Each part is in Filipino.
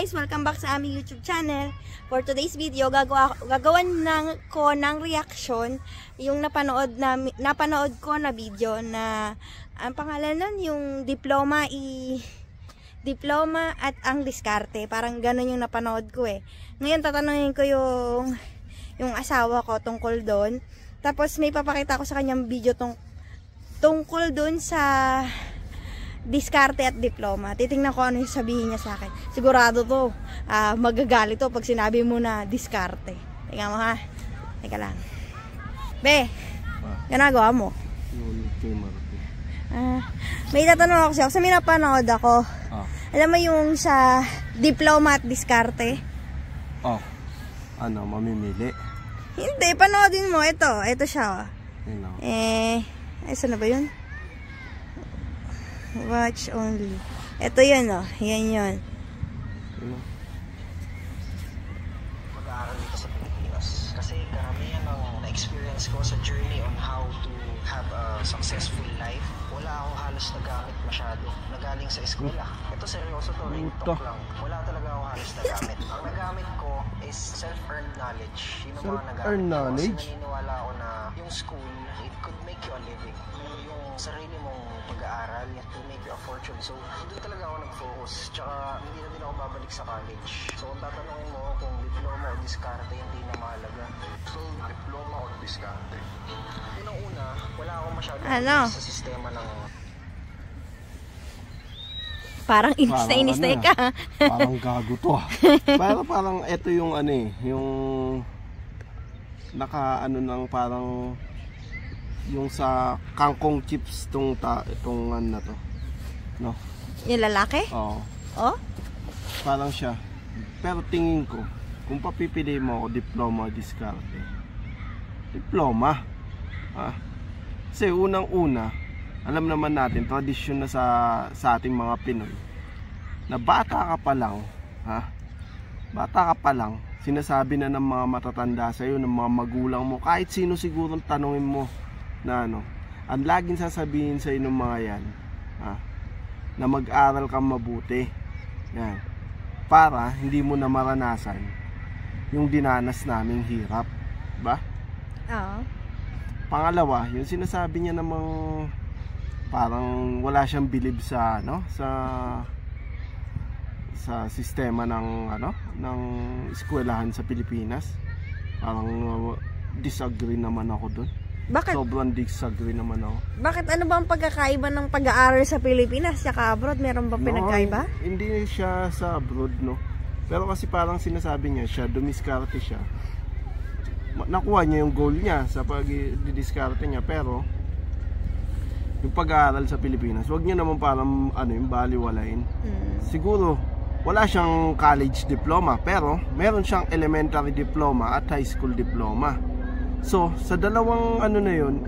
guys! Welcome back sa aming YouTube channel. For today's video, gagawan ko ng reaction yung napanood ko na video na ang pangalan nun yung diploma at ang diskarte. Parang ganun yung napanood ko eh. Ngayon tatanungin ko yung asawa ko tungkol doon. Tapos may papakita ko sa kanyang video tungkol doon sa diskarte at diploma. Titingnan ko ano yung sabihin niya sa akin. Sigurado to, magagalit to pag sinabi mo na diskarte. Tingnan mo ha. Teka lang. Be, ginagawa mo? May tatanong ako siya. Kasi may napanood ako. Alam mo yung sa diploma at diskarte? Ano, mamimili? Hindi, panoodin mo. Ito siya. Saan na ba yun? Watch only. Ito yun, oh. Yan yun. Mag-aaral dito sa Pilipinas. Kasi karamihan ng na-experience ko sa journey on how to have a successful life, wala akong halos nagamit masyado. Nagaling sa eskwela. Ito seryoso to, ring talk lang. Wala talaga akong halos nagamit. Ang nagamit ko is self-earned knowledge. Yun ang mga nagamit ko. Kasi naniniwala ako na yung school, it could make you a living. Yung sarili mong pag-aaral, it will make you a fortune. So, doon talaga ako nag-focus. Tsaka, hindi na din ako babalik sa college. So, kung tatanungin mo kung diploma o diskarte, hindi na mahalaga. So, diploma o diskarte? Unang-una, wala akong masyadong sa sistema ng... Parang inis na inis na ka. Parang gago to. Parang ito yung ano eh, yung naka-ano ng parang yung sa kangkong chips itong ano na to, no? Yung lalaki? Oo. Oh? Parang siya. Pero tingin ko, kung papipili mo ako diploma o diskarte, diploma. Kasi unang-una, alam naman natin, tradisyon na sa ating mga Pinoy, na bata ka pa lang, sinasabi na ng mga matatanda sa'yo, ng mga magulang mo, kahit sino sigurong tanungin mo, na ano, ang laging sasabihin sa inyo mga yan, na mag-aral kang mabuti, yan, para hindi mo na maranasan yung dinanas naming hirap, ba? Oo. Pangalawa, yung sinasabi niya namang parang wala siyang believe sa sistema ng eskwelahan sa Pilipinas. Parang disagree naman ako doon. Bakit? Sobrang disagree naman ako. Bakit? Ano ba ang pagkakaiba ng pag-aaral sa Pilipinas saka abroad? Meron ba pinagkaiba? Hindi siya sa abroad, no. Pero kasi parang sinasabi niya, dumiskarte siya. Nakuha niya yung goal niya sa pag-didiskarte niya, pero yung pag-aaral sa Pilipinas, wag niya naman parang yung baliwalain. Siguro wala siyang college diploma, pero meron siyang elementary diploma at high school diploma. So, sa dalawang na yun,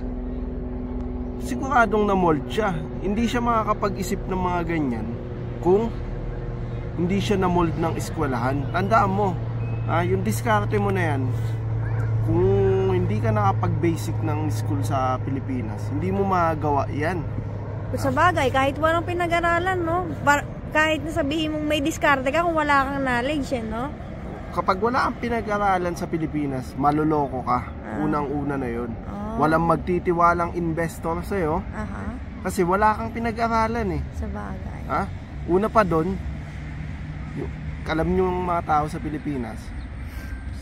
siguradong na-mold siya. Hindi siya makakapag-isip ng mga ganyan kung hindi siya na-mold ng eskwelahan. Tandaan mo, yung diskarte mo na yan, kung hindi ka nakapag-basic ng school sa Pilipinas, hindi mo magagawa yan. Sa bagay, kahit walang pinag-aralan, no? Kahit nasabihin mong may diskarte ka kung wala kang knowledge, no? Kapag wala kang pinag-aralan sa Pilipinas, maluloko ka. Unang-una na yun. Walang magtitiwalang investor sa'yo. Kasi wala kang pinag-aralan eh. Sa bagay. Una pa doon, alam nyo yung mga tao sa Pilipinas,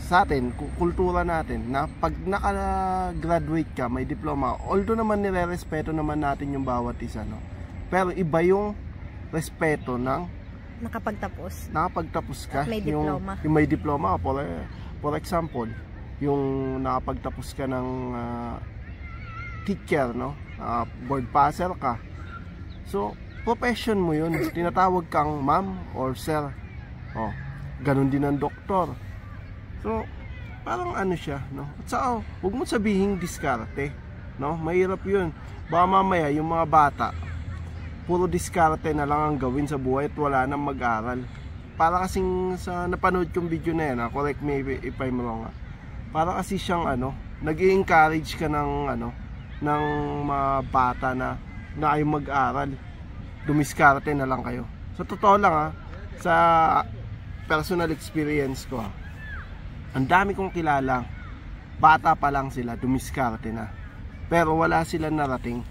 sa atin, kultura natin, na pag naka-graduate ka, may diploma, although naman nire-respeto naman natin yung bawat isa, no? Pero iba yung respeto ng nakapagtapos ka. May diploma. Yung may diploma, for example, yung nakapagtapos ka ng teacher, no? Board passer ka. So, profession mo yun. Tinatawag kang ma'am or sir. Ganun din ang doktor. So, parang siya, no? At saka, huwag mo sabihin diskarte, no? Mahirap yun. Baka mamaya, yung mga bata, puro diskarte na lang ang gawin sa buhay at wala nang mag-aral. Para kasing sa napanood kong video na yan, correct me if I'm wrong, para kasi siyang nag-i-encourage ka ng ng mga bata na ayaw mag-aral. Dumiskarte na lang kayo. Sa totoo lang sa personal experience ko, ang dami kong kilala, bata pa lang sila, dumiskarte na. Pero wala silang narating.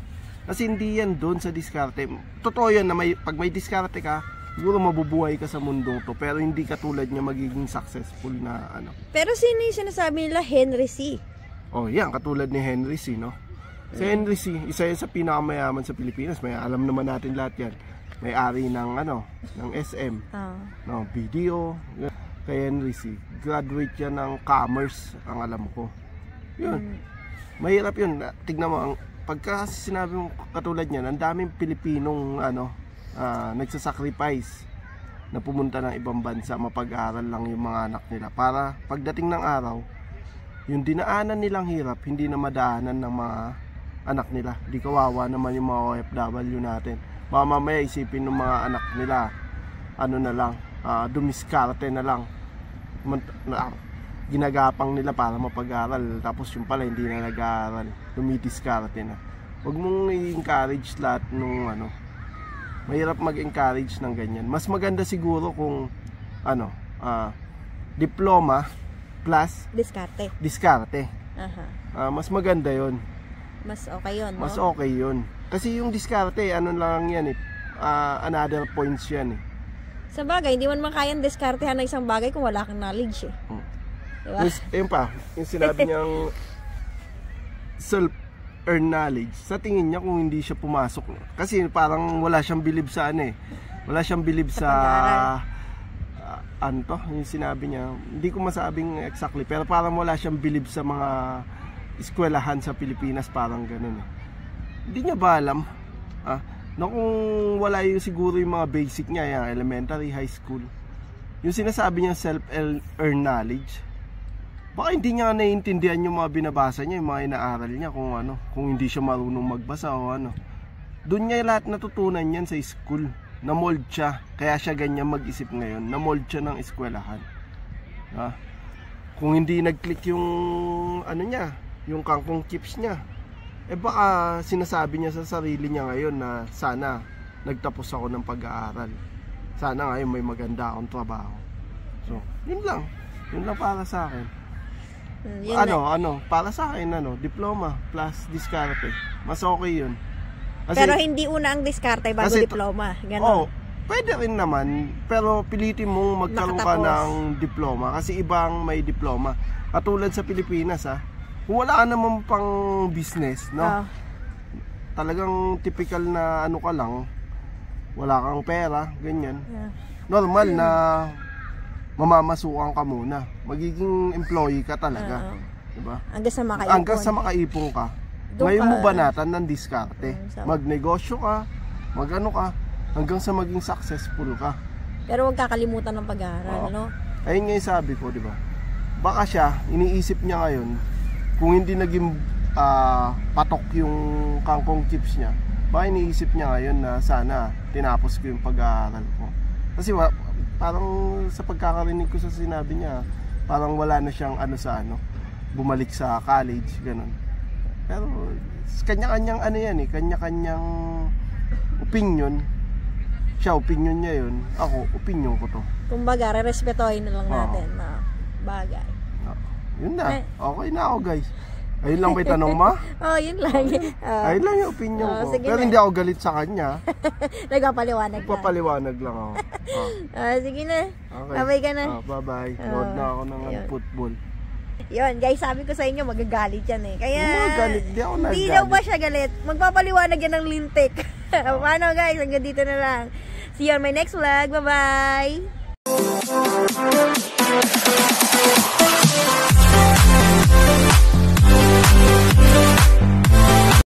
Kasi hindi yan doon sa diskarte. Totoo yan na pag may diskarte ka, siguro mabubuhay ka sa mundong to. Pero hindi katulad niya magiging successful na ano. Pero sino yung sinasabi nila? Henry C. Oh, yan, katulad ni Henry C, no? Si Henry C, isa yan sa pinakamayaman sa Pilipinas. May alam naman natin lahat yan. May-ari ng ng SM, no, video. Kay Henry C, graduate yan ng commerce, ang alam ko. Yun. Mahirap yun. Tignan mo, pagka sinabi mo katulad niyan, ang daming Pilipinong nagsasacrifice na pumunta ng ibang bansa, mapag-aral lang yung mga anak nila para pagdating ng araw, yung dinaanan nilang hirap hindi na madaanan ng mga anak nila. Di kawawa naman yung mga OFW natin. Mamaya isipin ng mga anak nila na lang, dumiskarte na lang, ginagapang nila para mapag-aral, tapos yung pala hindi na nag-aaral, dumidiskarte na. Huwag mong i-encourage lahat nung mahirap mag-encourage ng ganyan. Mas maganda siguro kung diploma plus diskarte. Mas maganda yon. Mas okay yun, no? Mas okay yun. Kasi yung diskarte, lang yan another points yan eh. Sa bagay, hindi man kayang diskartehan ng isang bagay kung wala kang knowledge eh. Diba? Ayun pa, yung sinabi niyang self-earned knowledge, sa tingin niya kung hindi siya pumasok. Kasi parang wala siyang believe sa wala siyang believe sa yung sinabi niya. Hindi ko masabing exactly, pero parang wala siyang believe sa mga eskwelahan sa Pilipinas, parang ganun eh. Hindi niya ba alam na kung wala yung siguro yung mga basic niya, yung elementary, high school, yung sinasabi niya self-earned knowledge, baka hindi niya naiintindihan yung mga binabasa niya, yung mga inaaral niya, kung hindi siya marunong magbasa o doon niya lahat natutunan yan sa school. Na-mold siya, kaya siya ganyan mag-isip ngayon. Na-mold siya ng eskwelahan. Kung hindi nag-click yung niya, yung kangkong chips niya, baka sinasabi niya sa sarili niya ngayon na sana nagtapos ako ng pag-aaral. Sana ngayon may maganda akong trabaho. So, yun lang para sa akin. Para sa akin diploma plus diskarte. Mas okay yun. Kasi, pero hindi una ang diskarte bago diploma. Ganon. Pwede rin naman, pero pilitin mong magkaroon ka ng diploma kasi ibang may diploma. Katulad sa Pilipinas kung wala ka naman pang business, no? Talagang typical na ka lang, wala kang pera, ganyan. Normal na mamamasukan ka muna. Magiging employee ka talaga. Diba? Hanggang sa makaipon ka. Ngayon mo banatan ng diskarte. Magnegosyo ka, hanggang sa maging successful ka. Pero huwag kakalimutan ng pag-aaral, no? Ayun nga yung sabi ko, di ba? Baka siya, iniisip niya ngayon, kung hindi naging patok yung kangkong chips niya, baka iniisip niya ngayon na sana tinapos ko yung pag-aaral ko. Kasi parang sa pagkakarinig ko sa sinabi niya, parang wala na siyang bumalik sa college, ganun. Pero kanya-kanyang kanya-kanyang opinion. Siya, opinion niya yun. Ako, opinion ko to. Kumbaga, re-respetohin na lang natin na bagay. Yun na. Okay na ako, guys. Ayun lang may tanong mo? Yun lang. Ayun lang yung opinion ko. Pero hindi ako galit sa kanya. Nagpapaliwanag lang ako. Sige na. Okay. Bye-bye ka na. Bye-bye. Nood na ako ng football. Yun, guys, sabi ko sa inyo, magagalit yan eh. Kaya, di ako nagalit. Hindi daw ba siya galit? Magpapaliwanag yan ng lintik. Paano, guys? Hanggang dito na lang. See you on my next vlog. Bye-bye!